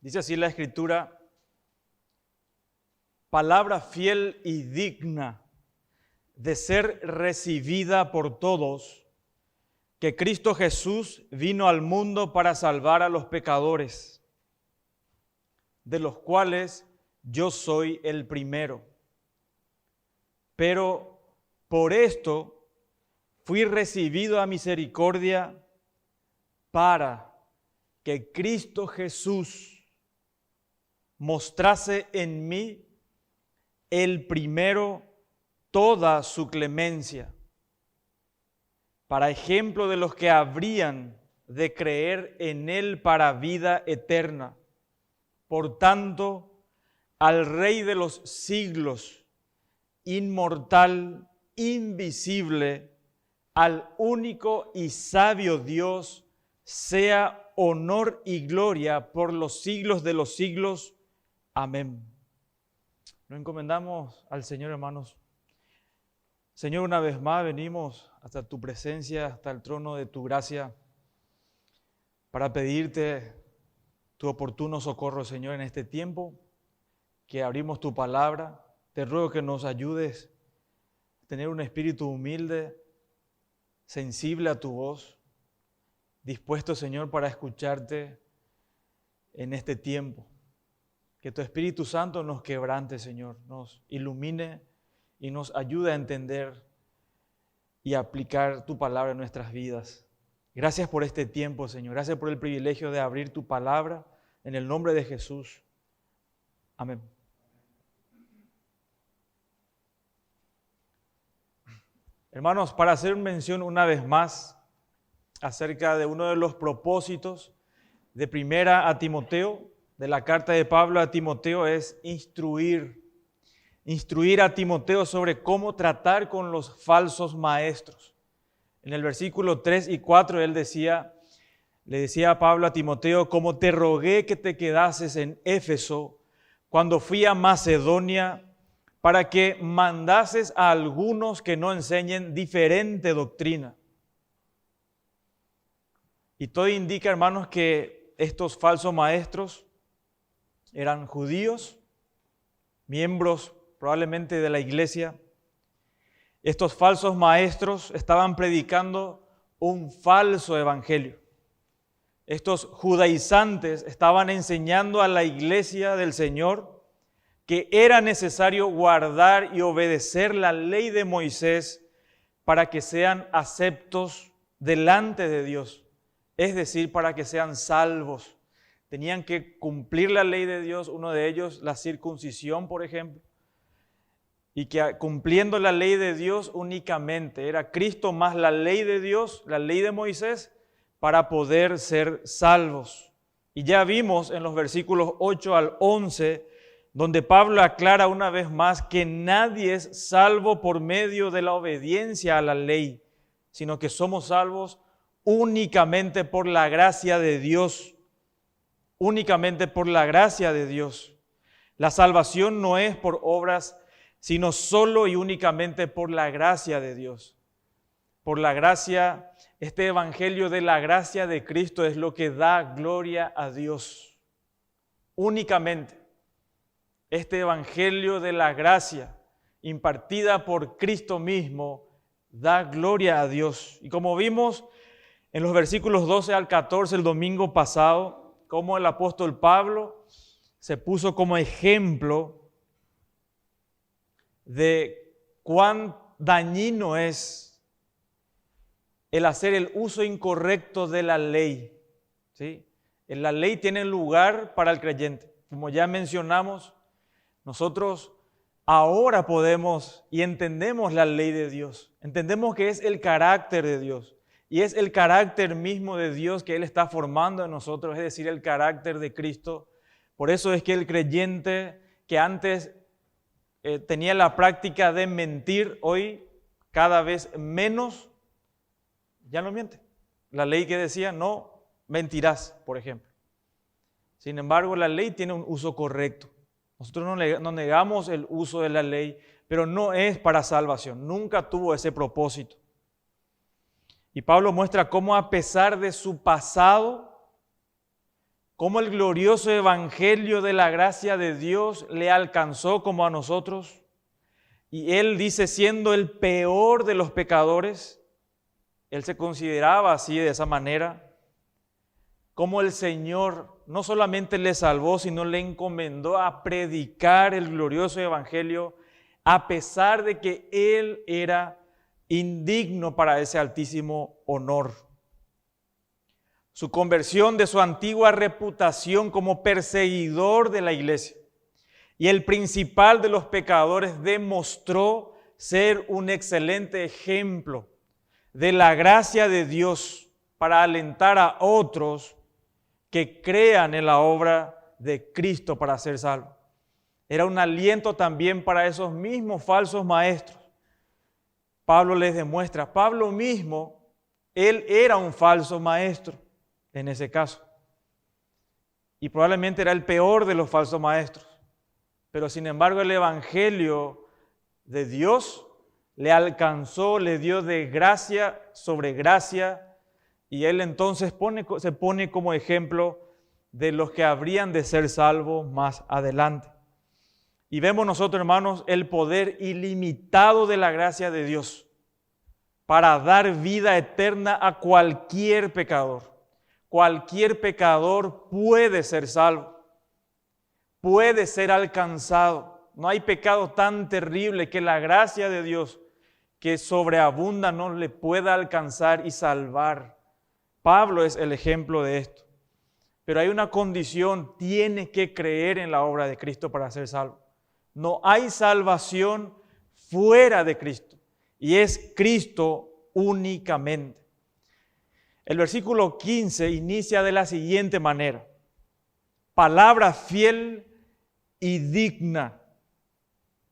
Dice así la Escritura: palabra fiel y digna de ser recibida por todos, que Cristo Jesús vino al mundo para salvar a los pecadores, de los cuales yo soy el primero. Pero por esto fui recibido a misericordia, para que Cristo Jesús mostrase en mí el primero toda su clemencia, para ejemplo de los que habrían de creer en Él para vida eterna. Por tanto, al Rey de los siglos, inmortal, invisible, al único y sabio Dios, sea honor y gloria por los siglos de los siglos. Amén. Nos encomendamos al Señor, hermanos. Señor, una vez más venimos hasta tu presencia, hasta el trono de tu gracia, para pedirte tu oportuno socorro, Señor, en este tiempo que abrimos tu palabra. Te ruego que nos ayudes a tener un espíritu humilde, sensible a tu voz, dispuesto, Señor, para escucharte en este tiempo. Que tu Espíritu Santo nos quebrante, Señor, nos ilumine y nos ayude a entender y aplicar tu palabra en nuestras vidas. Gracias por este tiempo, Señor. Gracias por el privilegio de abrir tu palabra en el nombre de Jesús. Amén. Hermanos, para hacer mención una vez más acerca de uno de los propósitos de primera a Timoteo, de la carta de Pablo a Timoteo, es instruir a Timoteo sobre cómo tratar con los falsos maestros. En el versículo 3 y 4 le decía a Pablo a Timoteo: como te rogué que te quedases en Éfeso cuando fui a Macedonia, para que mandases a algunos que no enseñen diferente doctrina. Y todo indica, hermanos, que estos falsos maestros eran judíos, miembros probablemente de la iglesia. Estos falsos maestros estaban predicando un falso evangelio. Estos judaizantes estaban enseñando a la iglesia del Señor que era necesario guardar y obedecer la ley de Moisés para que sean aceptos delante de Dios. Es decir, para que sean salvos. Tenían que cumplir la ley de Dios, uno de ellos la circuncisión, por ejemplo, y que cumpliendo la ley de Dios únicamente, era Cristo más la ley de Dios, la ley de Moisés, para poder ser salvos. Y ya vimos en los versículos 8 al 11, donde Pablo aclara una vez más que nadie es salvo por medio de la obediencia a la ley, sino que somos salvos únicamente por la gracia de Dios, únicamente por la gracia de Dios. La salvación no es por obras, sino solo y únicamente por la gracia de Dios. Por la gracia, este evangelio de la gracia de Cristo es lo que da gloria a Dios. Únicamente este evangelio de la gracia impartida por Cristo mismo da gloria a Dios. Y como vimos en los versículos 12 al 14 el domingo pasado, como el apóstol Pablo se puso como ejemplo de cuán dañino es el hacer el uso incorrecto de la ley. ¿Sí? La ley tiene lugar para el creyente. Como ya mencionamos, nosotros ahora podemos y entendemos la ley de Dios. Entendemos que es el carácter de Dios. Y es el carácter mismo de Dios que Él está formando en nosotros, es decir, el carácter de Cristo. Por eso es que el creyente que antes tenía la práctica de mentir, hoy cada vez menos, ya no miente. La ley que decía, no mentirás, por ejemplo. Sin embargo, la ley tiene un uso correcto. Nosotros no negamos el uso de la ley, pero no es para salvación. Nunca tuvo ese propósito. Y Pablo muestra cómo a pesar de su pasado, cómo el glorioso evangelio de la gracia de Dios le alcanzó como a nosotros. Y él dice, siendo el peor de los pecadores, él se consideraba así, de esa manera, cómo el Señor no solamente le salvó, sino le encomendó a predicar el glorioso evangelio, a pesar de que él era indigno para ese altísimo honor. Su conversión de su antigua reputación como perseguidor de la iglesia y el principal de los pecadores demostró ser un excelente ejemplo de la gracia de Dios para alentar a otros que crean en la obra de Cristo para ser salvos. Era un aliento también para esos mismos falsos maestros. Pablo les demuestra, Pablo mismo, él era un falso maestro en ese caso. Y probablemente era el peor de los falsos maestros. Pero sin embargo el evangelio de Dios le alcanzó, le dio de gracia sobre gracia, y él entonces se pone como ejemplo de los que habrían de ser salvos más adelante. Y vemos nosotros, hermanos, el poder ilimitado de la gracia de Dios para dar vida eterna a cualquier pecador. Cualquier pecador puede ser salvo, puede ser alcanzado. No hay pecado tan terrible que la gracia de Dios que sobreabunda no le pueda alcanzar y salvar. Pablo es el ejemplo de esto. Pero hay una condición, tienes que creer en la obra de Cristo para ser salvo. No hay salvación fuera de Cristo, y es Cristo únicamente. El versículo 15 inicia de la siguiente manera: palabra fiel y digna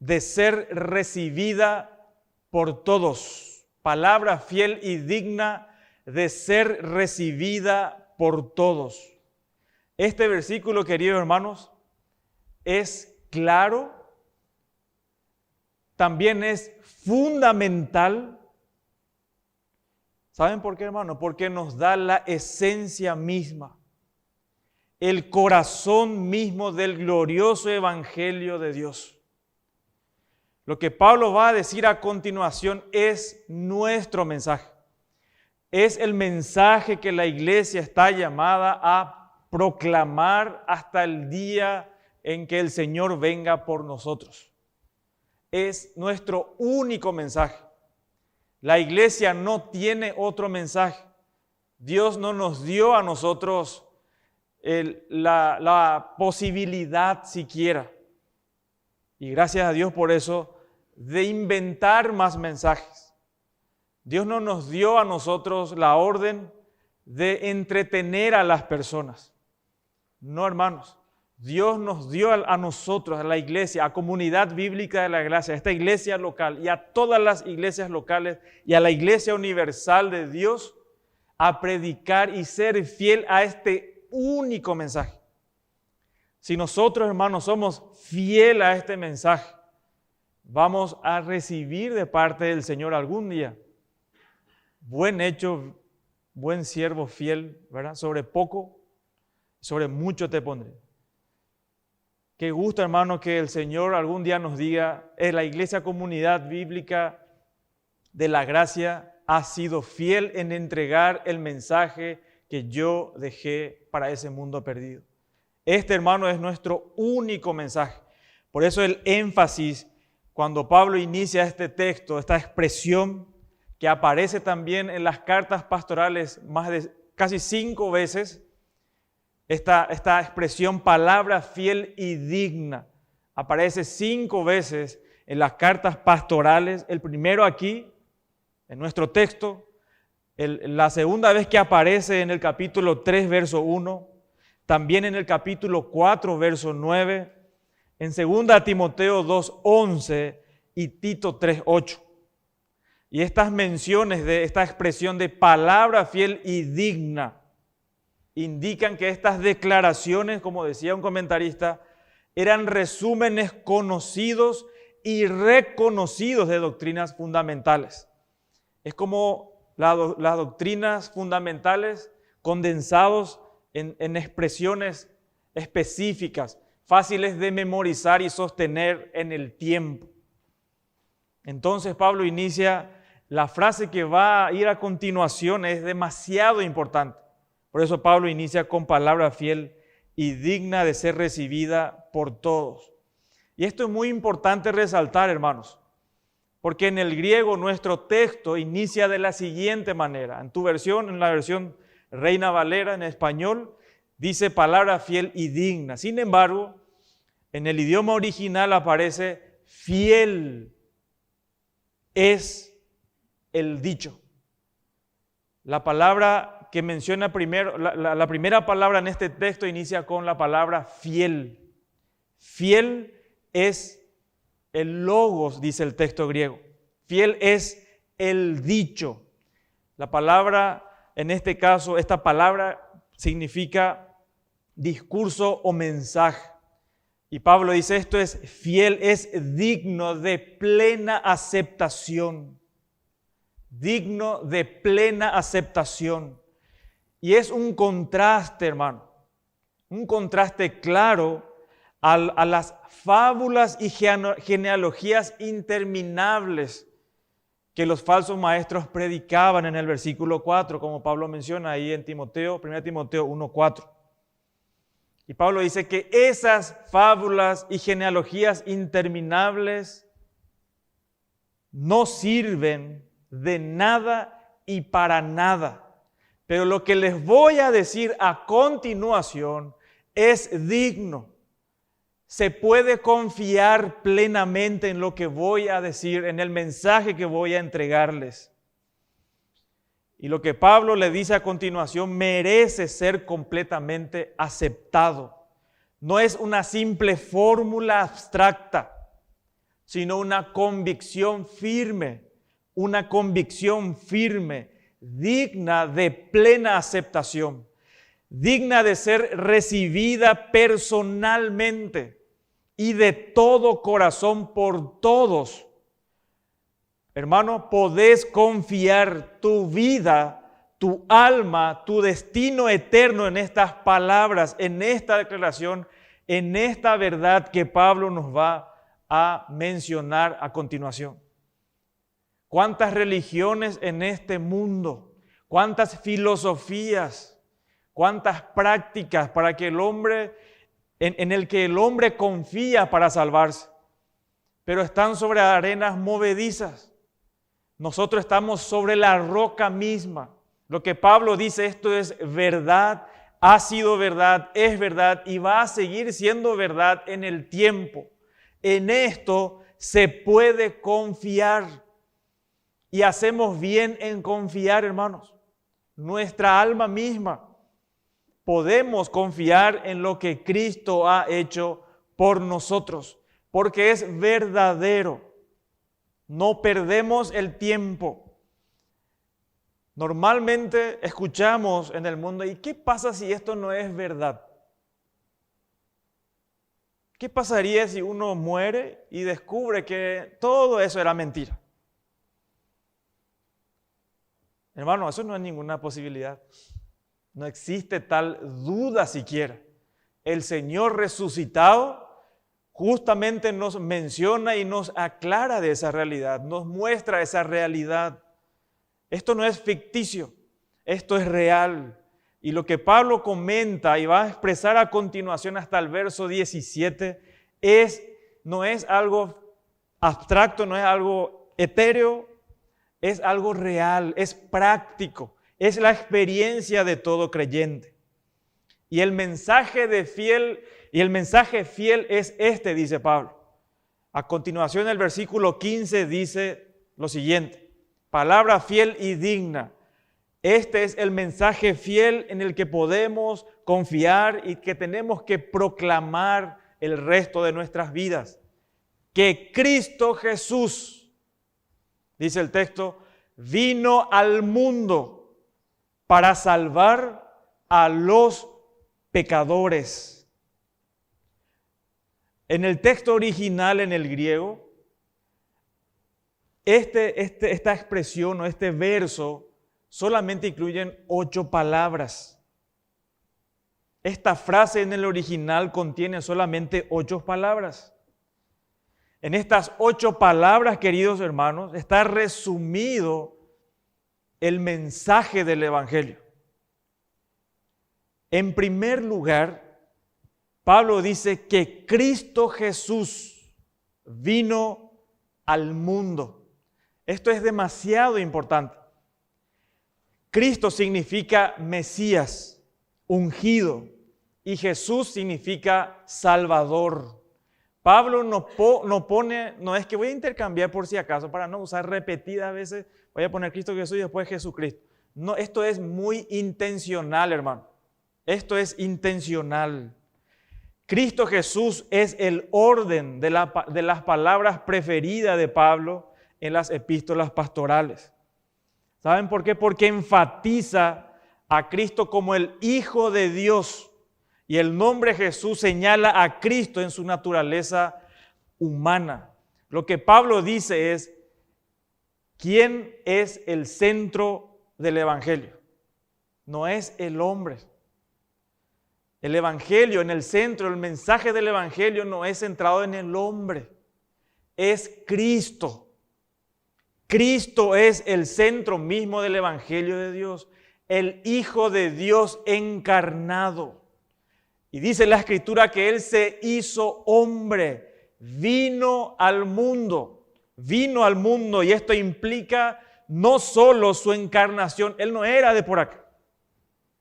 de ser recibida por todos. Palabra fiel y digna de ser recibida por todos. Este versículo, queridos hermanos, es claro, también es fundamental. ¿Saben por qué, hermano? Porque nos da la esencia misma, el corazón mismo del glorioso evangelio de Dios. Lo que Pablo va a decir a continuación es nuestro mensaje. Es el mensaje que la iglesia está llamada a proclamar hasta el día en que el Señor venga por nosotros. Es nuestro único mensaje. La iglesia no tiene otro mensaje. Dios no nos dio a nosotros la posibilidad siquiera, y gracias a Dios por eso, de inventar más mensajes. Dios no nos dio a nosotros la orden de entretener a las personas. No, hermanos. Dios nos dio a nosotros, a la iglesia, a Comunidad Bíblica de la Gracia, a esta iglesia local y a todas las iglesias locales y a la iglesia universal de Dios, a predicar y ser fiel a este único mensaje. Si nosotros, hermanos, somos fieles a este mensaje, vamos a recibir de parte del Señor algún día: buen hecho, buen siervo fiel, ¿verdad? Sobre poco, sobre mucho te pondré. Qué gusto, hermano, que el Señor algún día nos diga: la iglesia Comunidad Bíblica de la Gracia ha sido fiel en entregar el mensaje que yo dejé para ese mundo perdido. Este, hermano, es nuestro único mensaje. Por eso el énfasis cuando Pablo inicia este texto, esta expresión que aparece también en las cartas pastorales más de casi 5 veces, esta expresión palabra fiel y digna aparece 5 veces en las cartas pastorales. El primero aquí, en nuestro texto, la segunda vez que aparece en el capítulo 3, verso 1, también en el capítulo 4, verso 9, en 2 Timoteo 2, 11 y Tito 3, 8. Y estas menciones de esta expresión de palabra fiel y digna indican que estas declaraciones, como decía un comentarista, eran resúmenes conocidos y reconocidos de doctrinas fundamentales. Es como las doctrinas fundamentales condensados en expresiones específicas, fáciles de memorizar y sostener en el tiempo. Entonces Pablo inicia, la frase que va a ir a continuación es demasiado importante. Por eso Pablo inicia con palabra fiel y digna de ser recibida por todos. Y esto es muy importante resaltar, hermanos, porque en el griego nuestro texto inicia de la siguiente manera. En tu versión, en la versión Reina Valera en español, dice palabra fiel y digna. Sin embargo, en el idioma original aparece fiel es el dicho. La palabra que menciona primero, la primera palabra en este texto inicia con la palabra fiel. Fiel es el logos, dice el texto griego. Fiel es el dicho. La palabra, en este caso, esta palabra significa discurso o mensaje. Y Pablo dice, esto es fiel, es digno de plena aceptación. Digno de plena aceptación. Y es un contraste, hermano, un contraste claro a las fábulas y genealogías interminables que los falsos maestros predicaban en el versículo 4, como Pablo menciona ahí en Timoteo, 1 Timoteo 1:4. Y Pablo dice que esas fábulas y genealogías interminables no sirven de nada y para nada. Pero lo que les voy a decir a continuación es digno. Se puede confiar plenamente en lo que voy a decir, en el mensaje que voy a entregarles. Y lo que Pablo le dice a continuación merece ser completamente aceptado. No es una simple fórmula abstracta, sino una convicción firme, digna de plena aceptación, digna de ser recibida personalmente y de todo corazón por todos. Hermano, podés confiar tu vida, tu alma, tu destino eterno en estas palabras, en esta declaración, en esta verdad que Pablo nos va a mencionar a continuación. ¿Cuántas religiones en este mundo? ¿Cuántas filosofías? ¿Cuántas prácticas para que el hombre, en el que el hombre confía para salvarse? Pero están sobre arenas movedizas. Nosotros estamos sobre la roca misma. Lo que Pablo dice, esto es verdad, ha sido verdad, es verdad y va a seguir siendo verdad en el tiempo. En esto se puede confiar y hacemos bien en confiar, hermanos. Nuestra alma misma. Podemos confiar en lo que Cristo ha hecho por nosotros, porque es verdadero. No perdemos el tiempo. Normalmente escuchamos en el mundo, ¿y qué pasa si esto no es verdad? ¿Qué pasaría si uno muere y descubre que todo eso era mentira? Hermano, eso no es ninguna posibilidad. No existe tal duda siquiera. El Señor resucitado justamente nos menciona y nos aclara de esa realidad, nos muestra esa realidad. Esto no es ficticio, esto es real. Y lo que Pablo comenta y va a expresar a continuación hasta el verso 17 no es algo abstracto, no es algo etéreo, es algo real, es práctico, es la experiencia de todo creyente. Y el mensaje fiel es este, dice Pablo. A continuación el versículo 15 dice lo siguiente: palabra fiel y digna. Este es el mensaje fiel en el que podemos confiar y que tenemos que proclamar el resto de nuestras vidas. Que Cristo Jesús, dice el texto, vino al mundo para salvar a los pecadores. En el texto original, en el griego, esta expresión o este verso solamente incluyen 8 palabras. Esta frase en el original contiene solamente 8 palabras. En estas 8 palabras, queridos hermanos, está resumido el mensaje del Evangelio. En primer lugar, Pablo dice que Cristo Jesús vino al mundo. Esto es demasiado importante. Cristo significa Mesías, ungido, y Jesús significa Salvador. Pablo no es que voy a intercambiar por si acaso, para no usar repetidas veces, voy a poner Cristo Jesús y después Jesucristo. No, esto es muy intencional, hermano. Esto es intencional. Cristo Jesús es el orden de las palabras preferidas de Pablo en las epístolas pastorales. ¿Saben por qué? Porque enfatiza a Cristo como el Hijo de Dios. Y el nombre Jesús señala a Cristo en su naturaleza humana. Lo que Pablo dice es, ¿quién es el centro del Evangelio? No es el hombre. El Evangelio, en el centro, el mensaje del Evangelio no es centrado en el hombre, es Cristo. Cristo es el centro mismo del Evangelio de Dios, el Hijo de Dios encarnado. Y dice la Escritura que Él se hizo hombre, vino al mundo, y esto implica no solo su encarnación, Él no era de por acá.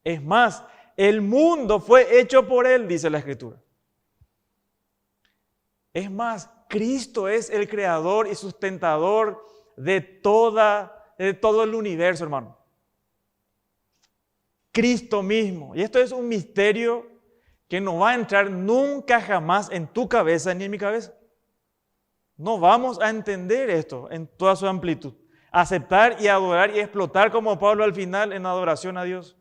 Es más, el mundo fue hecho por Él, dice la Escritura. Es más, Cristo es el creador y sustentador de todo el universo, hermano. Cristo mismo. Y esto es un misterio que no va a entrar nunca jamás en tu cabeza ni en mi cabeza. No vamos a entender esto en toda su amplitud. Aceptar y adorar y explotar como Pablo al final en adoración a Dios.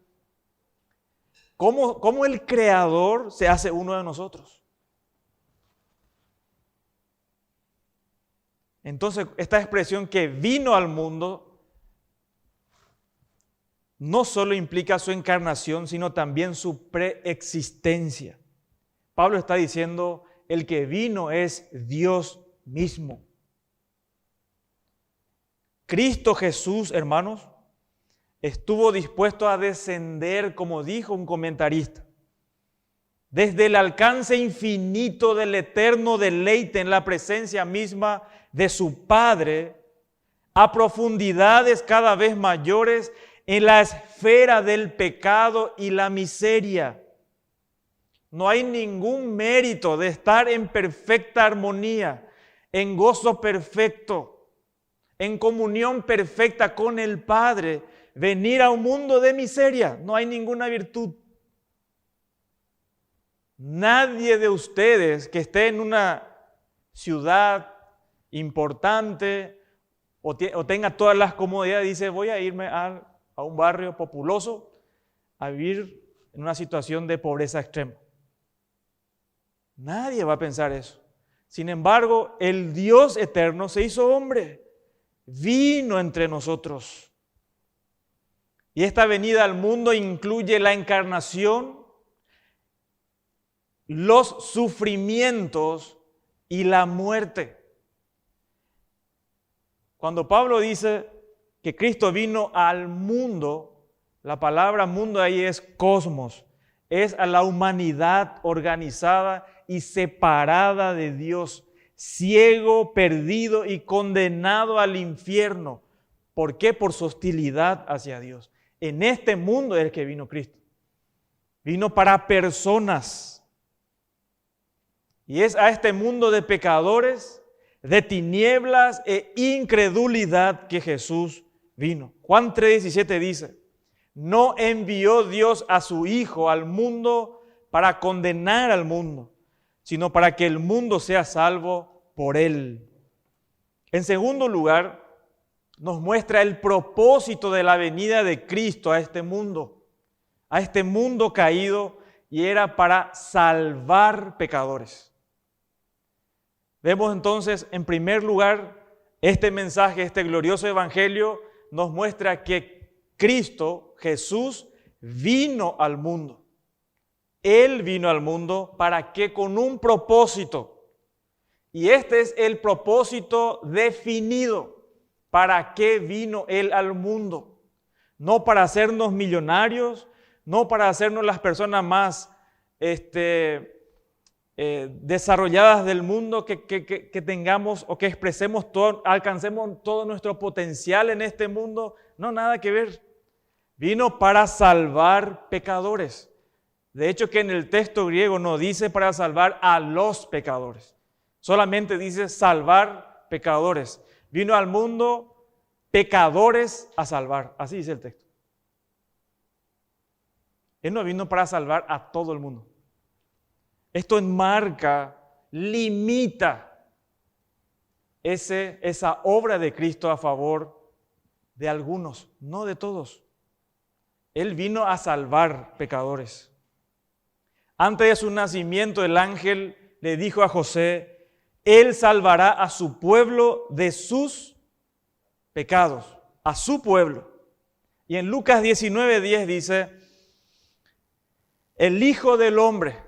¿Cómo el Creador se hace uno de nosotros? Entonces, esta expresión que vino al mundo no solo implica su encarnación, sino también su preexistencia. Pablo está diciendo, el que vino es Dios mismo. Cristo Jesús, hermanos, estuvo dispuesto a descender, como dijo un comentarista, desde el alcance infinito del eterno deleite en la presencia misma de su Padre, a profundidades cada vez mayores en la esfera del pecado y la miseria. No hay ningún mérito de estar en perfecta armonía, en gozo perfecto, en comunión perfecta con el Padre, venir a un mundo de miseria. No hay ninguna virtud. Nadie de ustedes que esté en una ciudad importante o tenga todas las comodidades dice, voy a irme a un barrio populoso a vivir en una situación de pobreza extrema. Nadie va a pensar eso. Sin embargo, el Dios eterno se hizo hombre, vino entre nosotros. Y esta venida al mundo incluye la encarnación, los sufrimientos y la muerte. Cuando Pablo dice que Cristo vino al mundo, la palabra mundo ahí es cosmos, es a la humanidad organizada y separada de Dios, ciego, perdido y condenado al infierno. ¿Por qué? Por su hostilidad hacia Dios. En este mundo es el que vino Cristo. Vino para personas. Y es a este mundo de pecadores, de tinieblas e incredulidad que Jesús vino. Juan 3:17 dice, no envió Dios a su Hijo al mundo para condenar al mundo, sino para que el mundo sea salvo por Él. En segundo lugar, nos muestra el propósito de la venida de Cristo a este mundo caído, y era para salvar pecadores. Vemos entonces, en primer lugar, este mensaje, este glorioso evangelio, nos muestra que Cristo, Jesús, vino al mundo. Él vino al mundo para que con un propósito. Y este es el propósito definido. ¿Para qué vino Él al mundo? No para hacernos millonarios, no para hacernos las personas más desarrolladas del mundo, que tengamos o que expresemos todo, alcancemos todo nuestro potencial en este mundo. No, nada que ver. Vino para salvar pecadores. De hecho, que en el texto griego no dice para salvar a los pecadores. Solamente dice salvar pecadores. Vino al mundo pecadores a salvar. Así dice el texto. Él no vino para salvar a todo el mundo. Esto enmarca, limita esa obra de Cristo a favor de algunos, no de todos. Él vino a salvar pecadores. Antes de su nacimiento, el ángel le dijo a José: Él salvará a su pueblo de sus pecados, a su pueblo. Y en Lucas 19:10 dice: el Hijo del Hombre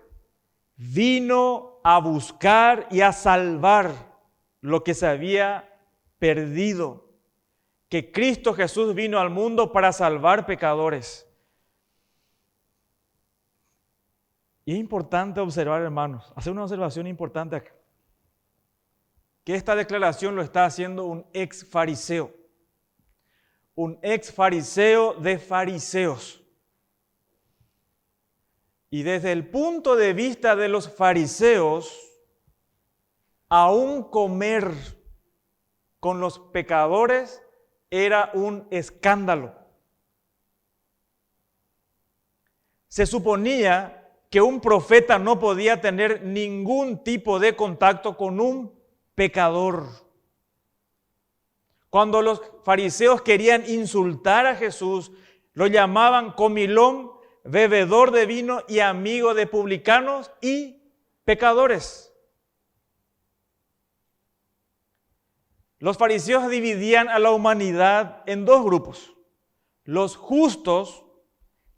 vino a buscar y a salvar lo que se había perdido. Que Cristo Jesús vino al mundo para salvar pecadores. Y es importante observar, hermanos, hacer una observación importante acá. Que esta declaración lo está haciendo un ex fariseo. Un ex fariseo de fariseos. Y desde el punto de vista de los fariseos, aún comer con los pecadores era un escándalo. Se suponía que un profeta no podía tener ningún tipo de contacto con un pecador. Cuando los fariseos querían insultar a Jesús, lo llamaban comilón, bebedor de vino y amigo de publicanos y pecadores. Los fariseos dividían a la humanidad en dos grupos. Los justos,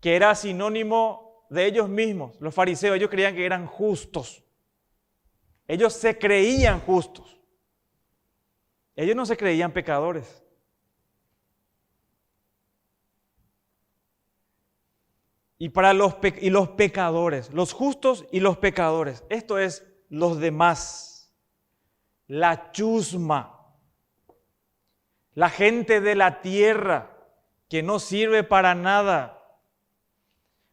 que era sinónimo de ellos mismos. Los fariseos, ellos creían que eran justos. Ellos se creían justos. Ellos no se creían pecadores. Y para los pecadores, los justos y los pecadores, esto es los demás, la chusma, la gente de la tierra que no sirve para nada,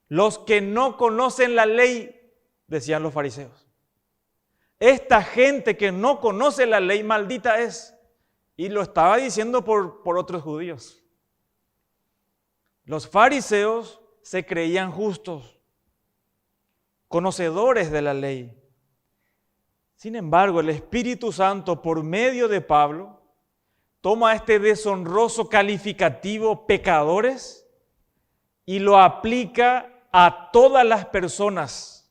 los que no conocen la ley, decían los fariseos. Esta gente que no conoce la ley, maldita es. Y lo estaba diciendo por otros judíos. Los fariseos se creían justos, conocedores de la ley. Sin embargo, el Espíritu Santo, por medio de Pablo, toma este deshonroso calificativo pecadores y lo aplica a todas las personas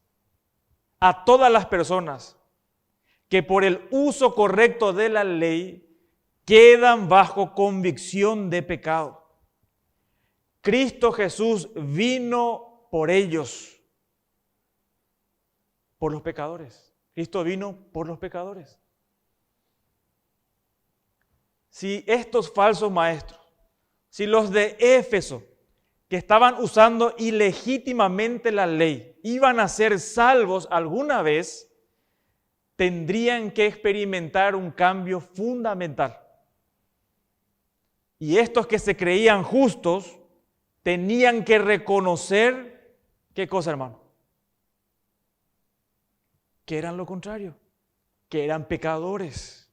que por el uso correcto de la ley quedan bajo convicción de pecado. Cristo Jesús vino por ellos, por los pecadores. Cristo vino por los pecadores. Si estos falsos maestros, si los de Éfeso, que estaban usando ilegítimamente la ley, iban a ser salvos alguna vez, tendrían que experimentar un cambio fundamental. Y estos que se creían justos, tenían que reconocer, ¿qué cosa, hermano? Que eran lo contrario, que eran pecadores.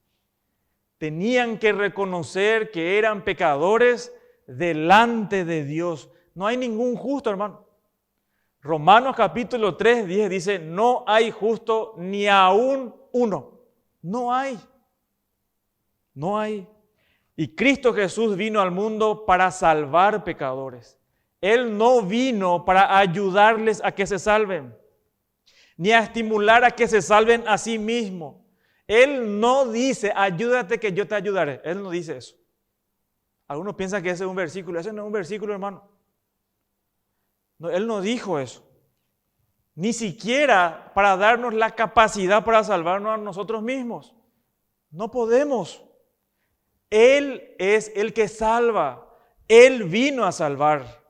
Tenían que reconocer que eran pecadores delante de Dios. No hay ningún justo, hermano. Romanos capítulo 3, 10 dice, no hay justo ni aún uno. No hay. No hay. Y Cristo Jesús vino al mundo para salvar pecadores. Él no vino para ayudarles a que se salven, ni a estimular a que se salven a sí mismos. Él no dice, ayúdate que yo te ayudaré. Él no dice eso. Algunos piensan que ese es un versículo. Ese no es un versículo, hermano. No, él no dijo eso. ni siquiera para darnos la capacidad para salvarnos a nosotros mismos. No podemos. Él es el que salva. Él vino a salvar.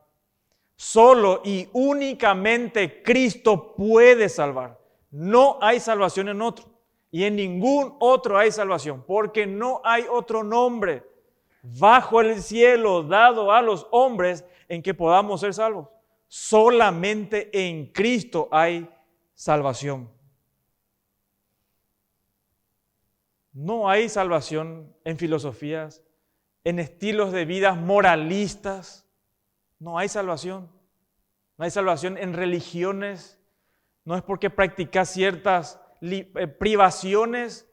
Solo y únicamente Cristo puede salvar. No hay salvación en otro. Y en ningún otro hay salvación, porque no hay otro nombre bajo el cielo dado a los hombres en que podamos ser salvos. Solamente en Cristo hay salvación. No hay salvación en filosofías, en estilos de vida moralistas. No hay salvación. No hay salvación en religiones. No es porque practicas ciertas privaciones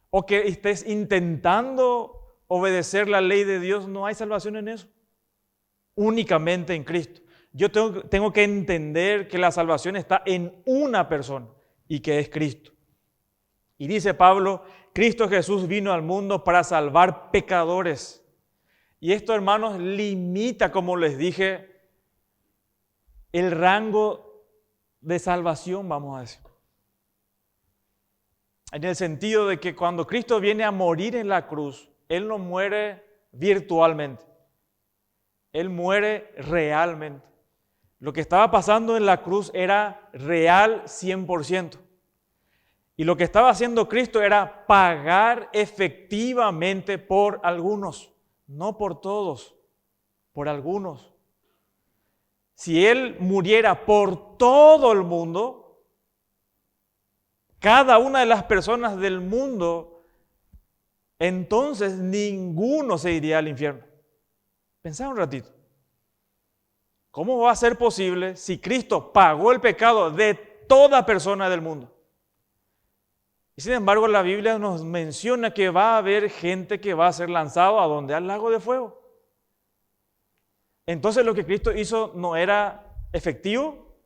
o que estés intentando obedecer la ley de Dios. No hay salvación en eso. Únicamente en Cristo. Yo tengo que entender que la salvación está en una persona y que es Cristo. Y dice Pablo, Cristo Jesús vino al mundo para salvar pecadores. Y esto, hermanos, limita, como les dije, el rango de salvación, vamos a decir. En el sentido de que cuando Cristo viene a morir en la cruz, Él no muere virtualmente. Él muere realmente. Lo que estaba pasando en la cruz era real 100%. Y lo que estaba haciendo Cristo era pagar efectivamente por algunos, no por todos, por algunos. Si Él muriera por todo el mundo, cada una de las personas del mundo, entonces ninguno se iría al infierno. Pensá un ratito. ¿Cómo va a ser posible si Cristo pagó el pecado de toda persona del mundo? Y sin embargo, la Biblia nos menciona que va a haber gente que va a ser lanzado a donde, al lago de fuego. Entonces, lo que Cristo hizo no era efectivo.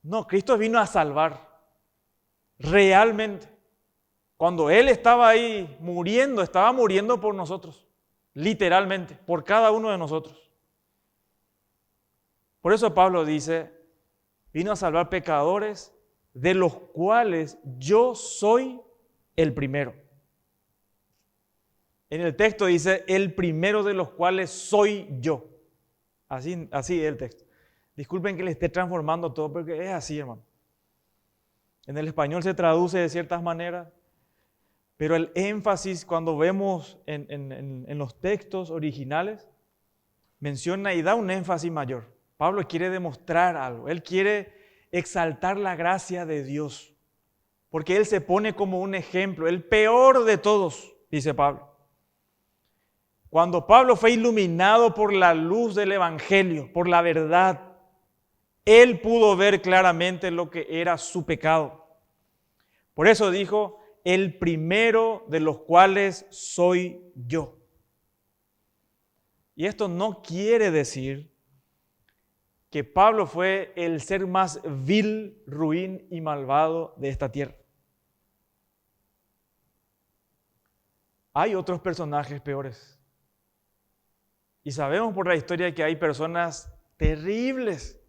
No, Cristo vino a salvar. Realmente. Cuando Él estaba ahí muriendo, estaba muriendo por nosotros. Literalmente, por cada uno de nosotros. Por eso Pablo dice, vino a salvar pecadores, de los cuales yo soy el primero. En el texto dice, el primero de los cuales soy yo. Así es el texto. Disculpen que le esté transformando todo, porque es así, hermano. En el español se traduce de ciertas maneras, pero el énfasis cuando vemos en los textos originales, menciona y da un énfasis mayor. Pablo quiere demostrar algo. Él quiere exaltar la gracia de Dios, porque Él se pone como un ejemplo, el peor de todos, dice Pablo. Cuando Pablo fue iluminado por la luz del Evangelio, por la verdad, Él pudo ver claramente lo que era su pecado. Por eso dijo, el primero de los cuales soy yo. Y esto no quiere decir que Pablo fue el ser más vil, ruin y malvado de esta tierra. Hay otros personajes peores. Y sabemos por la historia que hay personas terribles,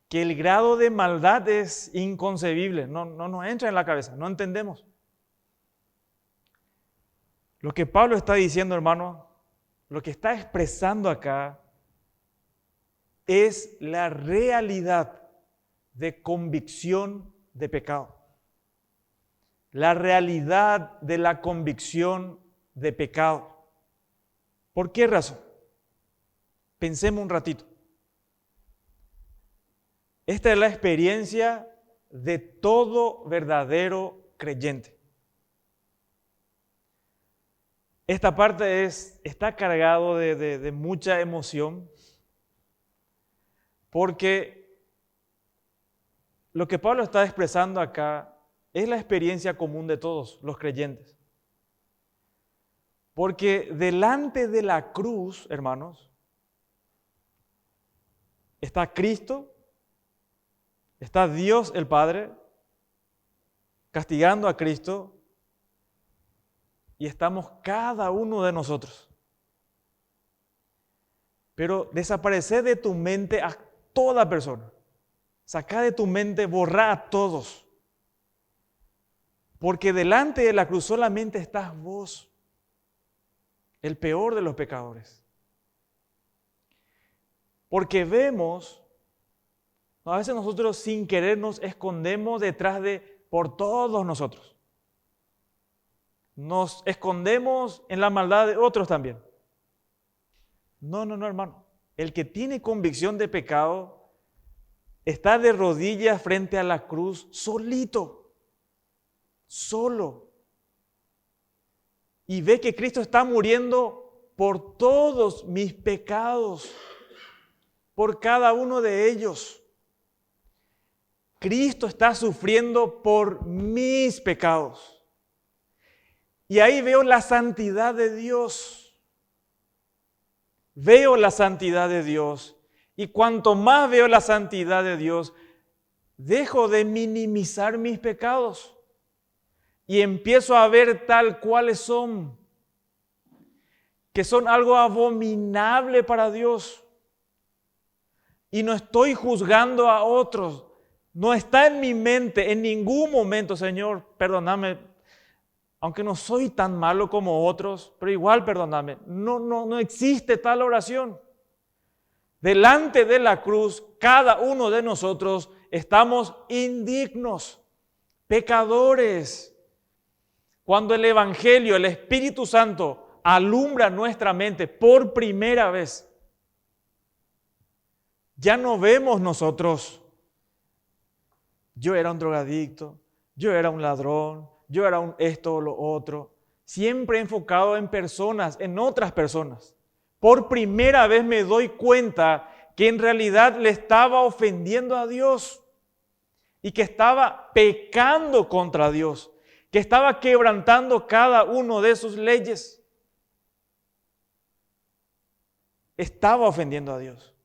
que el grado de maldad es inconcebible, no nos entra en la cabeza, no entendemos. Lo que Pablo está diciendo, hermano, lo que está expresando acá, es la realidad de convicción de pecado. La realidad de la convicción de pecado. ¿Por qué razón? Pensemos un ratito. Esta es la experiencia de todo verdadero creyente. Esta parte está cargado de mucha emoción, porque lo que Pablo está expresando acá es la experiencia común de todos los creyentes. Porque delante de la cruz, hermanos, está Cristo, está Dios el Padre castigando a Cristo, y estamos cada uno de nosotros. Pero desaparecer de tu mente a toda persona Saca de tu mente, borra a todos. Porque delante de la cruz solamente estás vos, el peor de los pecadores. Porque vemos, a veces nosotros sin querer nos escondemos detrás por todos nosotros. Nos escondemos en la maldad de otros también. No, hermano. El que tiene convicción de pecado está de rodillas frente a la cruz solito, solo. Y ve que Cristo está muriendo por todos mis pecados, por cada uno de ellos. Cristo está sufriendo por mis pecados. Y ahí veo la santidad de Dios. Veo la santidad de Dios. Y cuanto más veo la santidad de Dios, dejo de minimizar mis pecados. Y empiezo a ver tal cuales son. Que son algo abominable para Dios. Y no estoy juzgando a otros. No está en mi mente en ningún momento, Señor, perdóname. Aunque no soy tan malo como otros, pero igual perdóname. No existe tal oración. Delante de la cruz, cada uno de nosotros estamos indignos, pecadores. Cuando el Evangelio, el Espíritu Santo, alumbra nuestra mente por primera vez, ya no vemos nosotros. Yo era un drogadicto, yo era un ladrón, yo era un esto o lo otro. Siempre enfocado en personas, en otras personas. Por primera vez me doy cuenta que en realidad le estaba ofendiendo a Dios y que estaba pecando contra Dios, que estaba quebrantando cada uno de sus leyes. Estaba ofendiendo a Dios.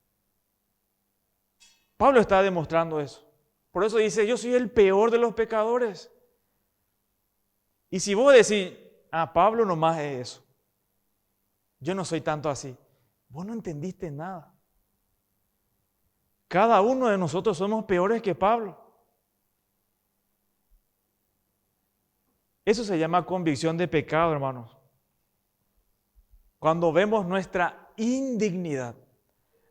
Pablo está demostrando eso. Por eso dice, yo soy el peor de los pecadores. Y si vos decís, Pablo nomás es eso, yo no soy tanto así, vos no entendiste nada. Cada uno de nosotros somos peores que Pablo. Eso se llama convicción de pecado, hermanos. Cuando vemos nuestra indignidad,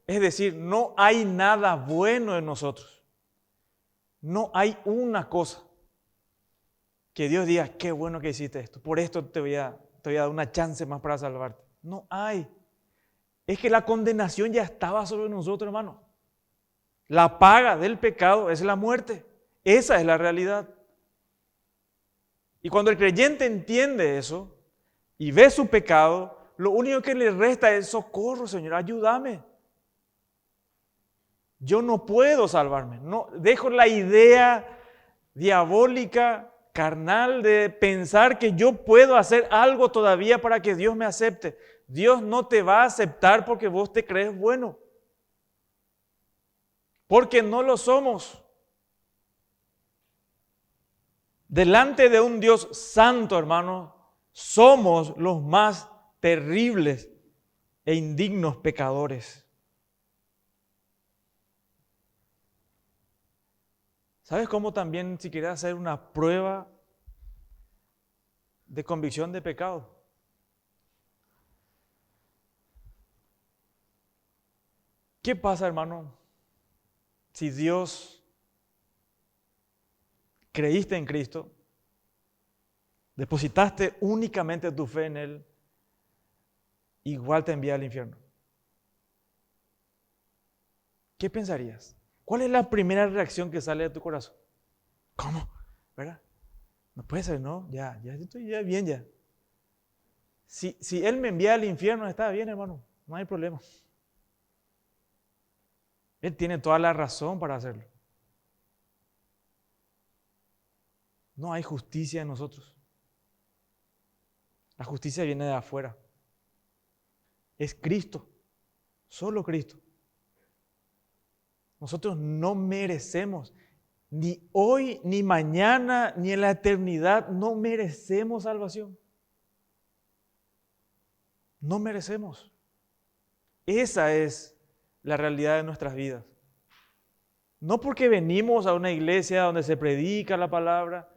es decir, no hay nada bueno en nosotros. No hay una cosa que Dios diga, qué bueno que hiciste esto, por esto te voy a dar una chance más para salvarte. No hay. Es que la condenación ya estaba sobre nosotros, hermano. La paga del pecado es la muerte. Esa es la realidad. Y cuando el creyente entiende eso y ve su pecado, lo único que le resta es socorro, Señor, ayúdame. Yo no puedo salvarme. No, dejo la idea diabólica, carnal, de pensar que yo puedo hacer algo todavía para que Dios me acepte. Dios no te va a aceptar porque vos te crees bueno. Porque no lo somos. Delante de un Dios santo, hermano, somos los más terribles e indignos pecadores. ¿Sabes cómo también si quieres hacer una prueba de convicción de pecado? ¿Qué pasa, hermano, si Dios creíste en Cristo, depositaste únicamente tu fe en Él, igual te envía al infierno? ¿Qué pensarías? ¿Cuál es la primera reacción que sale de tu corazón? ¿Cómo? ¿Verdad? No puede ser, ¿no? Ya estoy bien ya. Si Él me envía al infierno, está bien, hermano, no hay problema. Él tiene toda la razón para hacerlo. No hay justicia en nosotros. La justicia viene de afuera. Es Cristo, solo Cristo. Nosotros no merecemos, ni hoy, ni mañana, ni en la eternidad, no merecemos salvación. No merecemos. Esa es la realidad de nuestras vidas. No porque venimos a una iglesia donde se predica la palabra,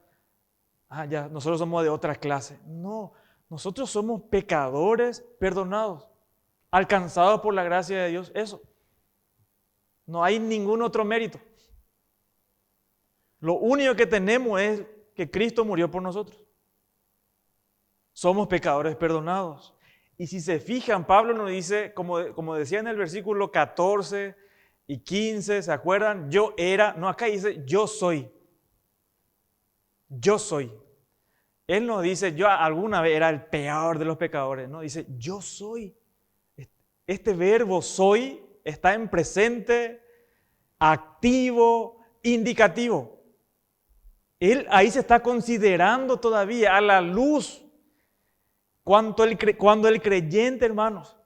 ya, nosotros somos de otra clase. No, nosotros somos pecadores perdonados, alcanzados por la gracia de Dios. Eso. No hay ningún otro mérito. Lo único que tenemos es que Cristo murió por nosotros. Somos pecadores perdonados. Y si se fijan, Pablo nos dice, como decía en el versículo 14 y 15, ¿se acuerdan? Yo era, no, acá dice yo soy. Yo soy. Él no dice, yo alguna vez era el peor de los pecadores, no, dice, yo soy. Este verbo soy está en presente, activo, indicativo. Él ahí se está considerando todavía a la luz cuando el creyente, hermanos,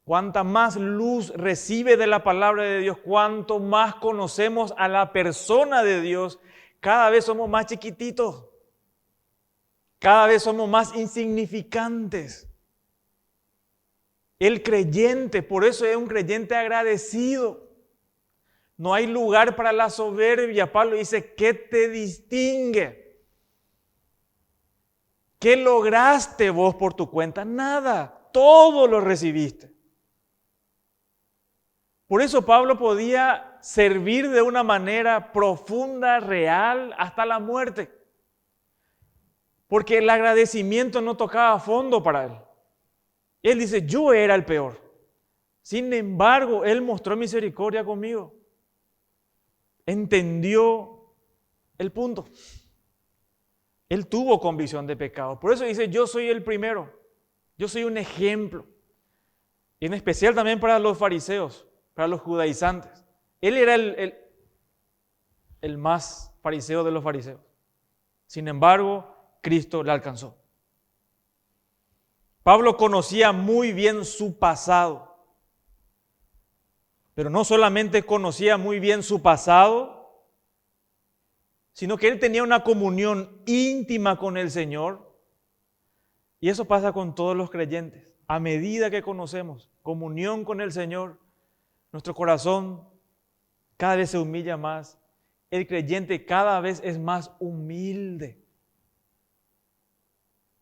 cuanta más luz recibe de la palabra de Dios, cuanto más conocemos a la persona de Dios, cada vez somos más chiquititos. Cada vez somos más insignificantes. El creyente, por eso es un creyente agradecido. No hay lugar para la soberbia. Pablo dice, ¿qué te distingue? ¿Qué lograste vos por tu cuenta? Nada, todo lo recibiste. Por eso Pablo podía servir de una manera profunda, real, hasta la muerte. Porque el agradecimiento no tocaba a fondo para él. Él dice, yo era el peor. Sin embargo, Él mostró misericordia conmigo. Entendió el punto. Él tuvo convicción de pecado. Por eso dice, yo soy el primero. Yo soy un ejemplo. Y en especial también para los fariseos, para los judaizantes. Él era el más fariseo de los fariseos. Sin embargo, Cristo le alcanzó. Pablo conocía muy bien su pasado, pero no solamente conocía muy bien su pasado, sino que él tenía una comunión íntima con el Señor. Y eso pasa con todos los creyentes. A medida que conocemos comunión con el Señor, nuestro corazón cada vez se humilla más. El creyente cada vez es más humilde.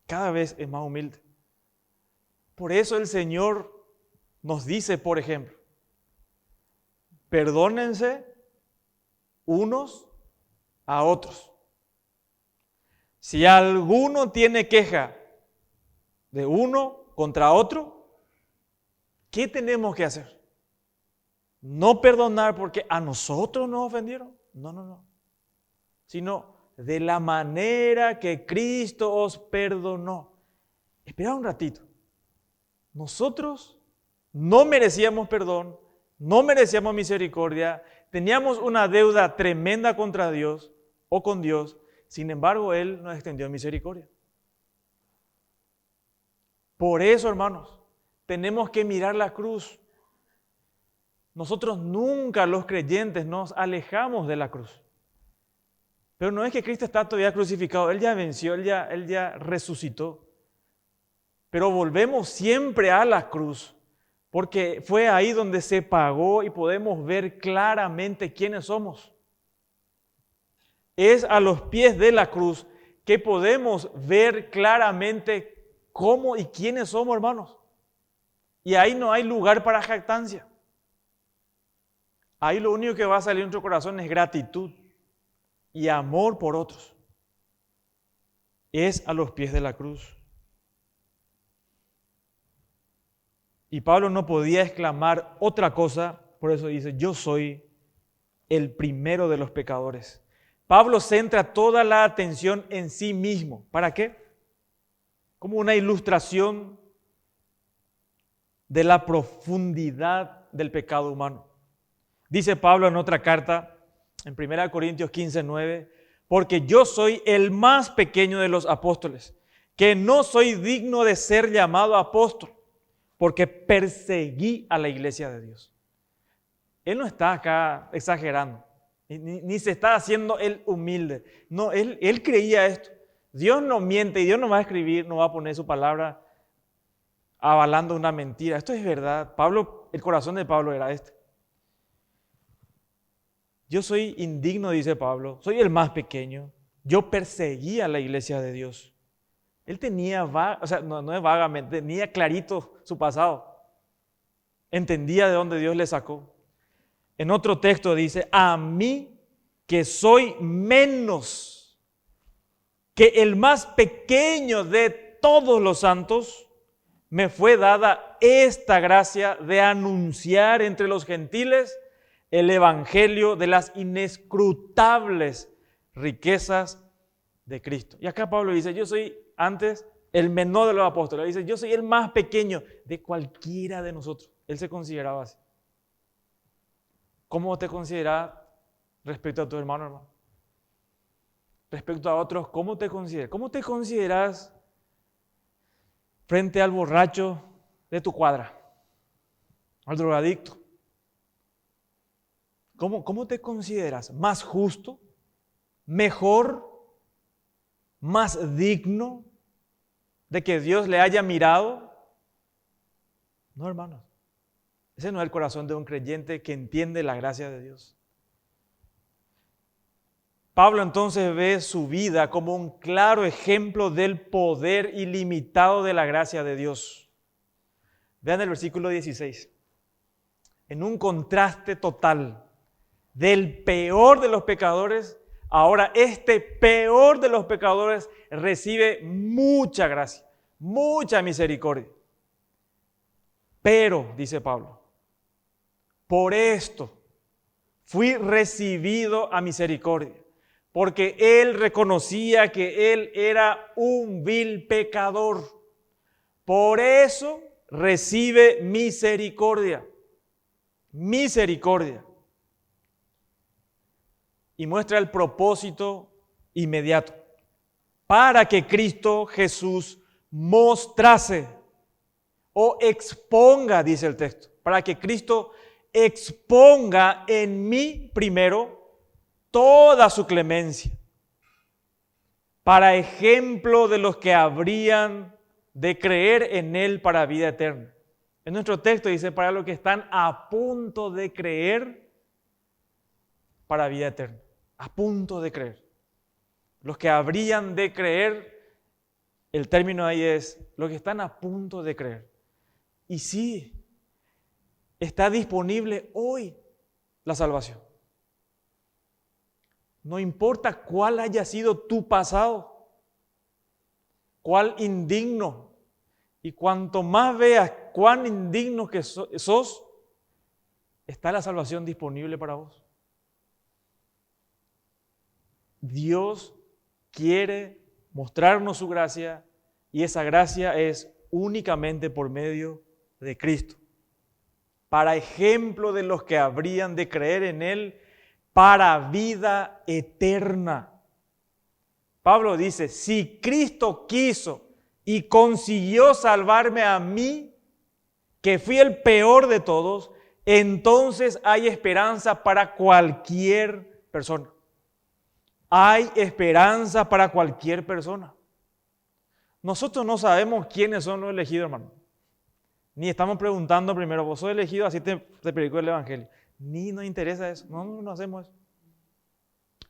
Cada vez es más humilde. Por eso el Señor nos dice, por ejemplo, perdónense unos a otros. Si alguno tiene queja de uno contra otro, ¿qué tenemos que hacer? No perdonar porque a nosotros nos ofendieron. No. Sino de la manera que Cristo os perdonó. Espera un ratito. Nosotros no merecíamos perdón, no merecíamos misericordia, teníamos una deuda tremenda contra Dios o con Dios, sin embargo Él nos extendió misericordia. Por eso, hermanos, tenemos que mirar la cruz. Nosotros nunca, los creyentes, nos alejamos de la cruz. Pero no es que Cristo está todavía crucificado, Él ya venció, Él ya resucitó. Pero volvemos siempre a la cruz, porque fue ahí donde se pagó y podemos ver claramente quiénes somos. Es a los pies de la cruz que podemos ver claramente cómo y quiénes somos, hermanos. Y ahí no hay lugar para jactancia. Ahí lo único que va a salir de nuestro corazón es gratitud y amor por otros. Es a los pies de la cruz. Y Pablo no podía exclamar otra cosa, por eso dice, yo soy el primero de los pecadores. Pablo centra toda la atención en sí mismo. ¿Para qué? Como una ilustración de la profundidad del pecado humano. Dice Pablo en otra carta, en 1 Corintios 15:9, porque yo soy el más pequeño de los apóstoles, que no soy digno de ser llamado apóstol, porque perseguí a la iglesia de Dios. Él no está acá exagerando, ni se está haciendo él humilde. No, él creía esto. Dios no miente y Dios no va a escribir, no va a poner su palabra avalando una mentira. Esto es verdad. El corazón de Pablo era este. yo soy indigno, dice Pablo, soy el más pequeño. Yo perseguía la iglesia de Dios. Él tenía, no es vagamente, tenía clarito su pasado. Entendía de dónde Dios le sacó. En otro texto dice, a mí que soy menos que el más pequeño de todos los santos, me fue dada esta gracia de anunciar entre los gentiles el evangelio de las inescrutables riquezas de Cristo. Y acá Pablo dice, yo soy antes el menor de los apóstoles. Dice, yo soy el más pequeño de cualquiera de nosotros. Él se consideraba así. ¿Cómo te consideras respecto a tu hermano? Respecto a otros, ¿cómo te consideras? ¿Cómo te consideras frente al borracho de tu cuadra? Al drogadicto. ¿Cómo te consideras? ¿Más justo? ¿Mejor? ¿Más digno de que Dios le haya mirado? No, hermanos. Ese no es el corazón de un creyente que entiende la gracia de Dios. Pablo entonces ve su vida como un claro ejemplo del poder ilimitado de la gracia de Dios. Vean el versículo 16. En un contraste total del peor de los pecadores, ahora este peor de los pecadores recibe mucha gracia, mucha misericordia. Pero, dice Pablo, por esto fui recibido a misericordia, porque él reconocía que él era un vil pecador. Por eso recibe misericordia. Misericordia. Y muestra el propósito inmediato. Para que Cristo Jesús mostrase o exponga, dice el texto, para que Cristo exponga en mí primero toda su clemencia, para ejemplo de los que habrían de creer en Él para vida eterna. En nuestro texto dice, para los que están a punto de creer para vida eterna. A punto de creer. Los que habrían de creer, el término ahí es, los que están a punto de creer. Y sí, está disponible hoy la salvación. No importa cuál haya sido tu pasado, cuál indigno, y cuanto más veas cuán indigno que sos, está la salvación disponible para vos. Dios quiere mostrarnos su gracia y esa gracia es únicamente por medio de Cristo. Para ejemplo de los que habrían de creer en Él para vida eterna. Pablo dice, si Cristo quiso y consiguió salvarme a mí, que fui el peor de todos, entonces hay esperanza para cualquier persona. Hay esperanza para cualquier persona. Nosotros no sabemos quiénes son los elegidos, hermano. Ni estamos preguntando primero, ¿vos sos elegido? Así te predico el Evangelio. Ni nos interesa eso. No hacemos eso.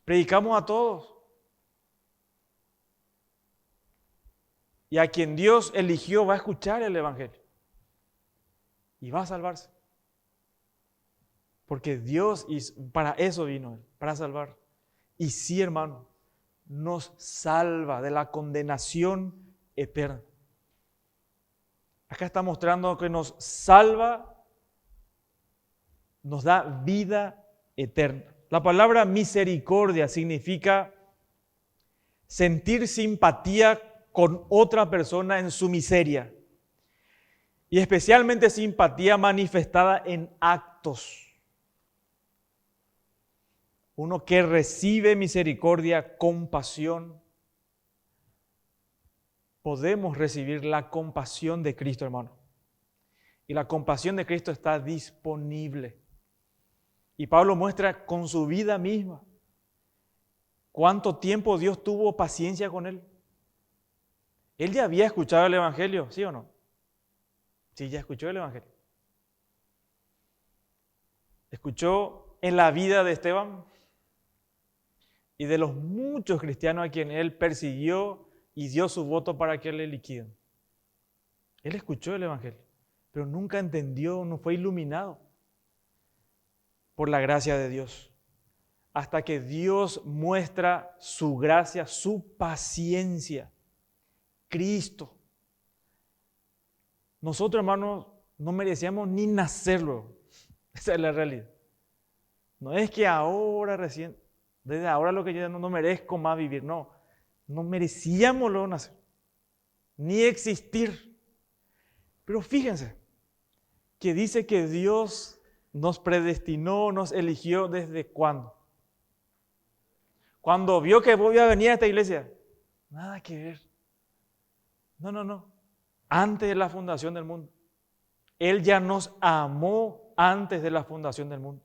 Predicamos a todos. Y a quien Dios eligió va a escuchar el Evangelio. Y va a salvarse. Porque Dios, para eso vino Él, para salvar. Y sí, hermano, nos salva de la condenación eterna. Acá está mostrando que nos salva, nos da vida eterna. La palabra misericordia significa sentir simpatía con otra persona en su miseria. Y especialmente simpatía manifestada en actos. Uno que recibe misericordia, compasión. Podemos recibir la compasión de Cristo, hermano. Y la compasión de Cristo está disponible. Y Pablo muestra con su vida misma cuánto tiempo Dios tuvo paciencia con él. Él ya había escuchado el Evangelio, ¿sí o no? Sí, ya escuchó el Evangelio. Escuchó en la vida de Esteban. y de los muchos cristianos a quien Él persiguió y dio su voto para que le liquiden. Él escuchó el Evangelio, pero nunca entendió, no fue iluminado por la gracia de Dios. Hasta que Dios muestra su gracia, su paciencia. Cristo. Nosotros, hermanos, no merecíamos ni nacerlo. Esa es la realidad. No es que ahora recién, desde ahora lo que yo no merezco más vivir. No, no merecíamos luego nacer, ni existir. Pero fíjense que dice que Dios nos predestinó, nos eligió ¿desde cuándo? Cuando vio que voy a venir a esta iglesia. Nada que ver. No. Antes de la fundación del mundo. Él ya nos amó antes de la fundación del mundo.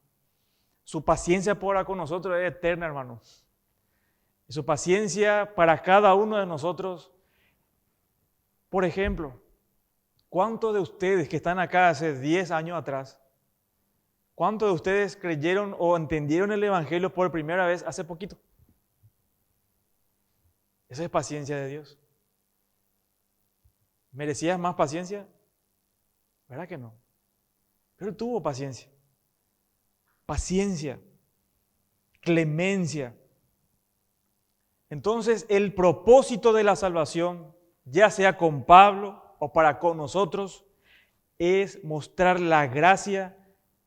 Su paciencia para con nosotros es eterna, hermano. Y su paciencia para cada uno de nosotros. Por ejemplo, ¿cuántos de ustedes que están acá hace 10 años atrás, cuántos de ustedes creyeron o entendieron el Evangelio por primera vez hace poquito? Esa es paciencia de Dios. ¿Merecías más paciencia? ¿Verdad que no? Pero tuvo paciencia. Paciencia. Clemencia. Entonces, el propósito de la salvación, ya sea con Pablo o para con nosotros, es mostrar la gracia,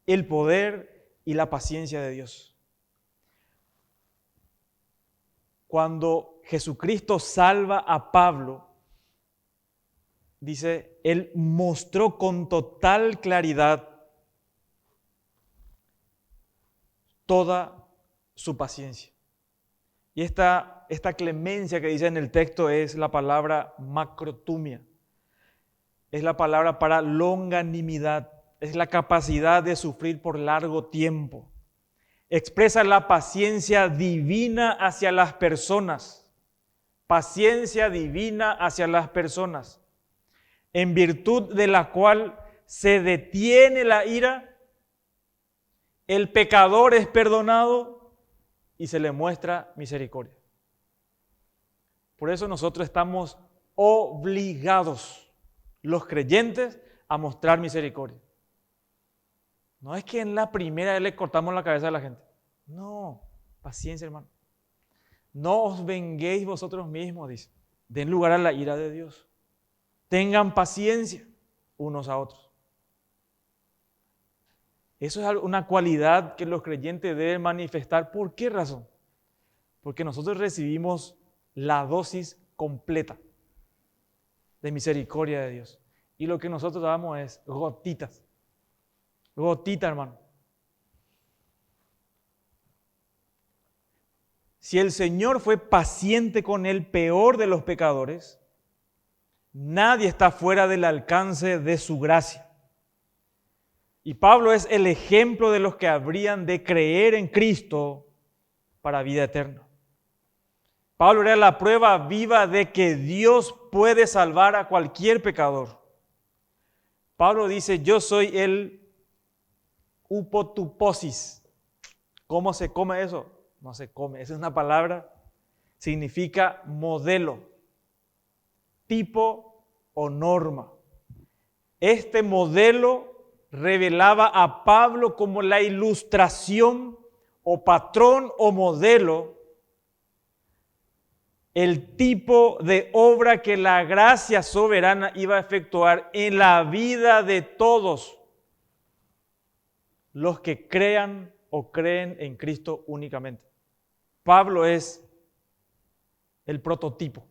el poder y la paciencia de Dios. Cuando Jesucristo salva a Pablo, dice, Él mostró con total claridad toda su paciencia. Y esta clemencia que dice en el texto es la palabra macrotumia. Es la palabra para longanimidad. Es la capacidad de sufrir por largo tiempo. Expresa la paciencia divina hacia las personas. Paciencia divina hacia las personas, en virtud de la cual se detiene la ira, el pecador es perdonado y se le muestra misericordia. Por eso nosotros estamos obligados, los creyentes, a mostrar misericordia. No es que en la primera vez le cortamos la cabeza a la gente. No, paciencia, hermano. No os venguéis vosotros mismos, dice. Den lugar a la ira de Dios. Tengan paciencia unos a otros. Eso es una cualidad que los creyentes deben manifestar. ¿Por qué razón? Porque nosotros recibimos la dosis completa de misericordia de Dios. Y lo que nosotros damos es gotitas. Gotita, hermano. Si el Señor fue paciente con el peor de los pecadores, nadie está fuera del alcance de su gracia. Y Pablo es el ejemplo de los que habrían de creer en Cristo para vida eterna. Pablo era la prueba viva de que Dios puede salvar a cualquier pecador. Pablo dice, yo soy el upotuposis. ¿Cómo se come eso? No se come. Esa es una palabra, significa modelo, tipo o norma. Este modelo revelaba a Pablo como la ilustración o patrón o modelo, el tipo de obra que la gracia soberana iba a efectuar en la vida de todos los que crean o creen en Cristo únicamente. Pablo es el prototipo.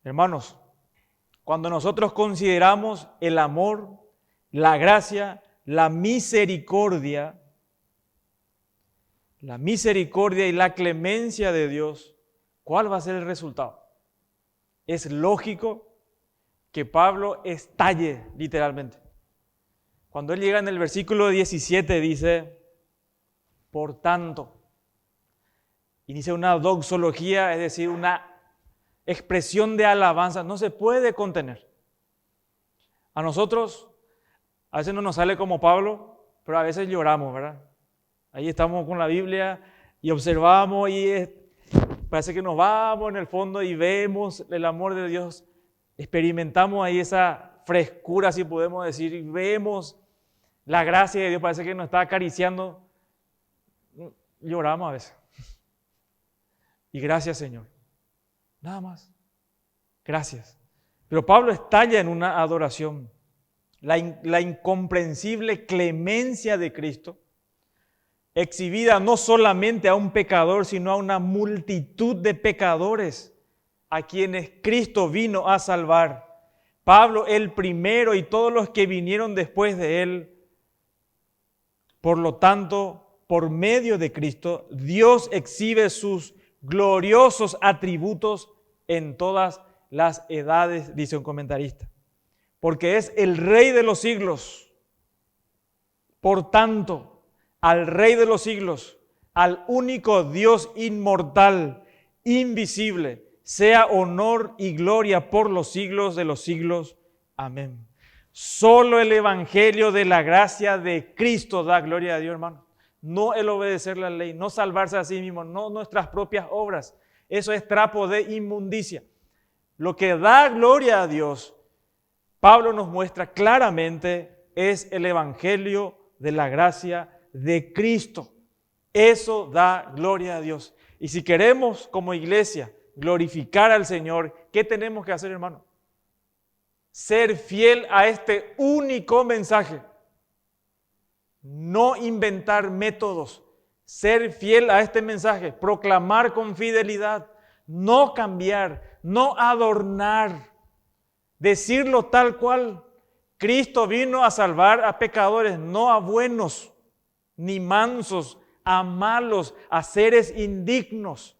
Hermanos, cuando nosotros consideramos el amor, la gracia, la misericordia y la clemencia de Dios, ¿cuál va a ser el resultado? Es lógico que Pablo estalle literalmente. Cuando él llega en el versículo 17 dice, por tanto, inicia una doxología, es decir, una expresión de alabanza, no se puede contener. A nosotros, a veces no nos sale como Pablo, pero a veces lloramos, ¿verdad? Ahí estamos con la Biblia y observamos y parece que nos vamos en el fondo y vemos el amor de Dios. Experimentamos ahí esa frescura, si podemos decir, y vemos la gracia de Dios, parece que nos está acariciando. Lloramos a veces. Y gracias, Señor. Nada más. Gracias. Pero Pablo estalla en una adoración. La incomprensible clemencia de Cristo, exhibida no solamente a un pecador, sino a una multitud de pecadores a quienes Cristo vino a salvar. Pablo, el primero, y todos los que vinieron después de él. Por lo tanto, por medio de Cristo, Dios exhibe sus gloriosos atributos en todas las edades, dice un comentarista, porque es el Rey de los siglos. Por tanto, al Rey de los siglos, al único Dios inmortal, invisible, sea honor y gloria por los siglos de los siglos. Amén. Solo el evangelio de la gracia de Cristo da gloria a Dios, hermano. No el obedecer la ley, no salvarse a sí mismo, no nuestras propias obras. Eso es trapo de inmundicia. Lo que da gloria a Dios, Pablo nos muestra claramente, es el evangelio de la gracia de Cristo. Eso da gloria a Dios. Y si queremos como iglesia glorificar al Señor, ¿qué tenemos que hacer, hermano? Ser fiel a este único mensaje. No inventar métodos. Ser fiel a este mensaje. Proclamar con fidelidad. No cambiar. No adornar. Decirlo tal cual. Cristo vino a salvar a pecadores, no a buenos, ni mansos, a malos, a seres indignos.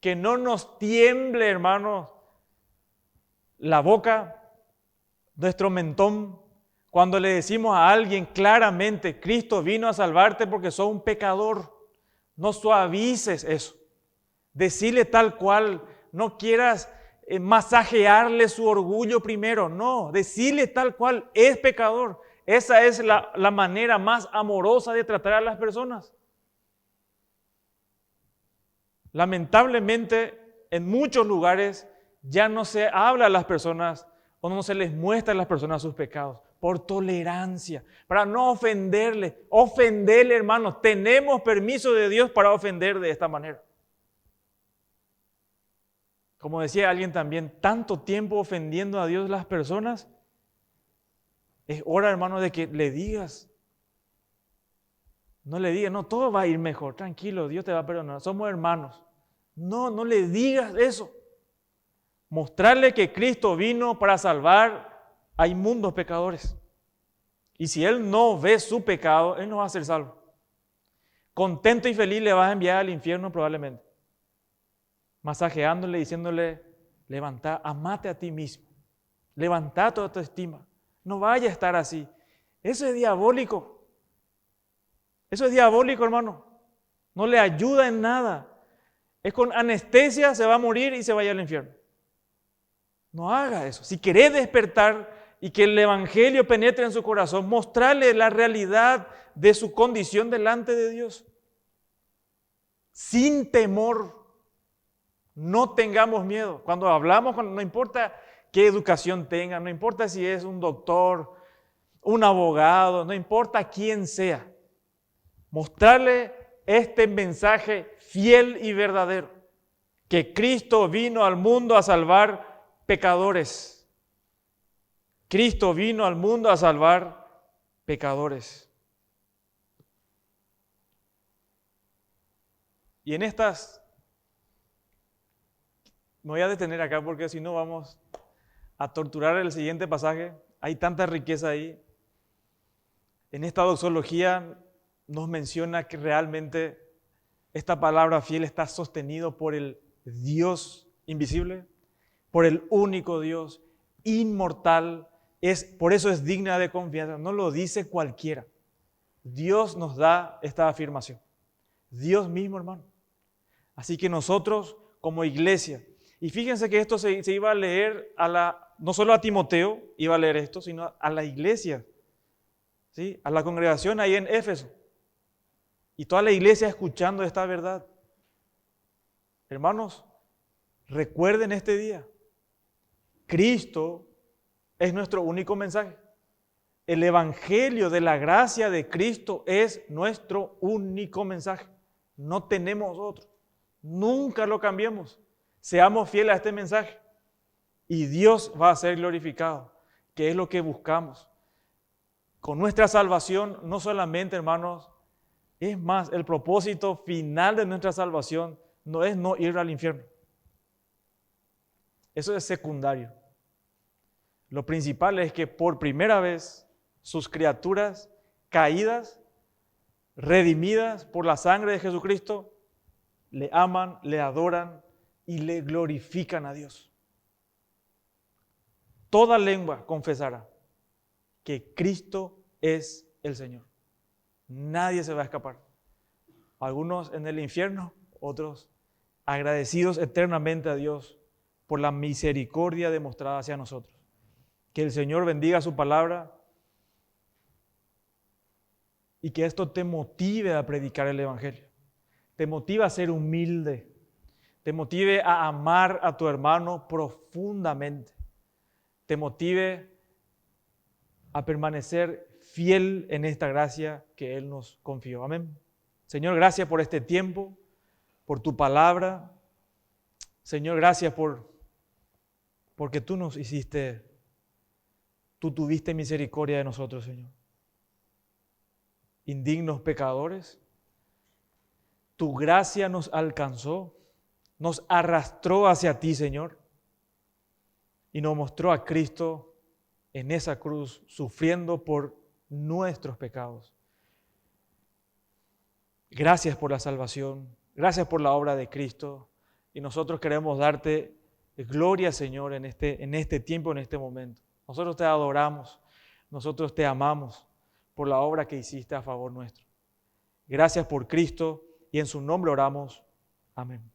Que no nos tiemble, hermanos, la boca, nuestro mentón, cuando le decimos a alguien claramente, Cristo vino a salvarte porque sos un pecador. No suavices eso. Decirle tal cual, no quieras masajearle su orgullo primero. No, decirle tal cual, es pecador. Esa es la manera más amorosa de tratar a las personas. Lamentablemente, en muchos lugares ya no se habla a las personas o no se les muestra a las personas sus pecados por tolerancia, para no ofenderle. Ofenderle, hermanos, tenemos permiso de Dios para ofender de esta manera. Como decía alguien también, tanto tiempo ofendiendo a Dios las personas, es hora, hermano, de que le digas. No le digas, no, todo va a ir mejor, tranquilo, Dios te va a perdonar, somos hermanos. No le digas eso. Mostrarle que Cristo vino para salvar a inmundos pecadores. Y si Él no ve su pecado, Él no va a ser salvo. Contento y feliz le vas a enviar al infierno probablemente. Masajeándole, diciéndole, levanta, amate a ti mismo. Levanta tu autoestima. No vaya a estar así. Eso es diabólico. Eso es diabólico, hermano. No le ayuda en nada. Es con anestesia, se va a morir y se vaya al infierno. No haga eso. Si querés despertar y que el evangelio penetre en su corazón, mostrarle la realidad de su condición delante de Dios. Sin temor. No tengamos miedo. Cuando hablamos, no importa qué educación tenga, no importa si es un doctor, un abogado, no importa quién sea. Mostrarle este mensaje fiel y verdadero, que Cristo vino al mundo a salvar pecadores. Cristo vino al mundo a salvar pecadores. Y en estas, me voy a detener acá porque si no vamos a torturar el siguiente pasaje. Hay tanta riqueza ahí. En esta doxología nos menciona que realmente esta palabra fiel está sostenido por el Dios invisible, por el único Dios inmortal. Por eso es digna de confianza. No lo dice cualquiera. Dios nos da esta afirmación. Dios mismo, hermano. Así que nosotros como iglesia, y fíjense que esto se iba a leer no solo a Timoteo, iba a leer esto, sino a la iglesia, ¿sí? A la congregación ahí en Éfeso. y toda la iglesia escuchando esta verdad. Hermanos, recuerden este día, Cristo es nuestro único mensaje. El evangelio de la gracia de Cristo es nuestro único mensaje. No tenemos otro. Nunca lo cambiemos. Seamos fieles a este mensaje y Dios va a ser glorificado, que es lo que buscamos. Con nuestra salvación, no solamente, hermanos, es más, el propósito final de nuestra salvación no es no ir al infierno. Eso es secundario. Lo principal es que por primera vez sus criaturas caídas, redimidas por la sangre de Jesucristo, le aman, le adoran y le glorifican a Dios. Toda lengua confesará que Cristo es el Señor. Nadie se va a escapar. Algunos en el infierno, otros agradecidos eternamente a Dios por la misericordia demostrada hacia nosotros. Que el Señor bendiga su palabra y que esto te motive a predicar el Evangelio. Te motive a ser humilde. Te motive a amar a tu hermano profundamente. Te motive a permanecer fiel en esta gracia que Él nos confió. Amén. Señor, gracias por este tiempo, por tu palabra. Señor, gracias porque tú nos hiciste, tú tuviste misericordia de nosotros, Señor. Indignos pecadores, tu gracia nos alcanzó, nos arrastró hacia ti, Señor, y nos mostró a Cristo en esa cruz, sufriendo por nuestros pecados. Gracias por la salvación, gracias por la obra de Cristo, y nosotros queremos darte gloria, Señor, en este tiempo, en este momento. Nosotros te adoramos, nosotros te amamos por la obra que hiciste a favor nuestro. Gracias por Cristo y en su nombre oramos. Amén.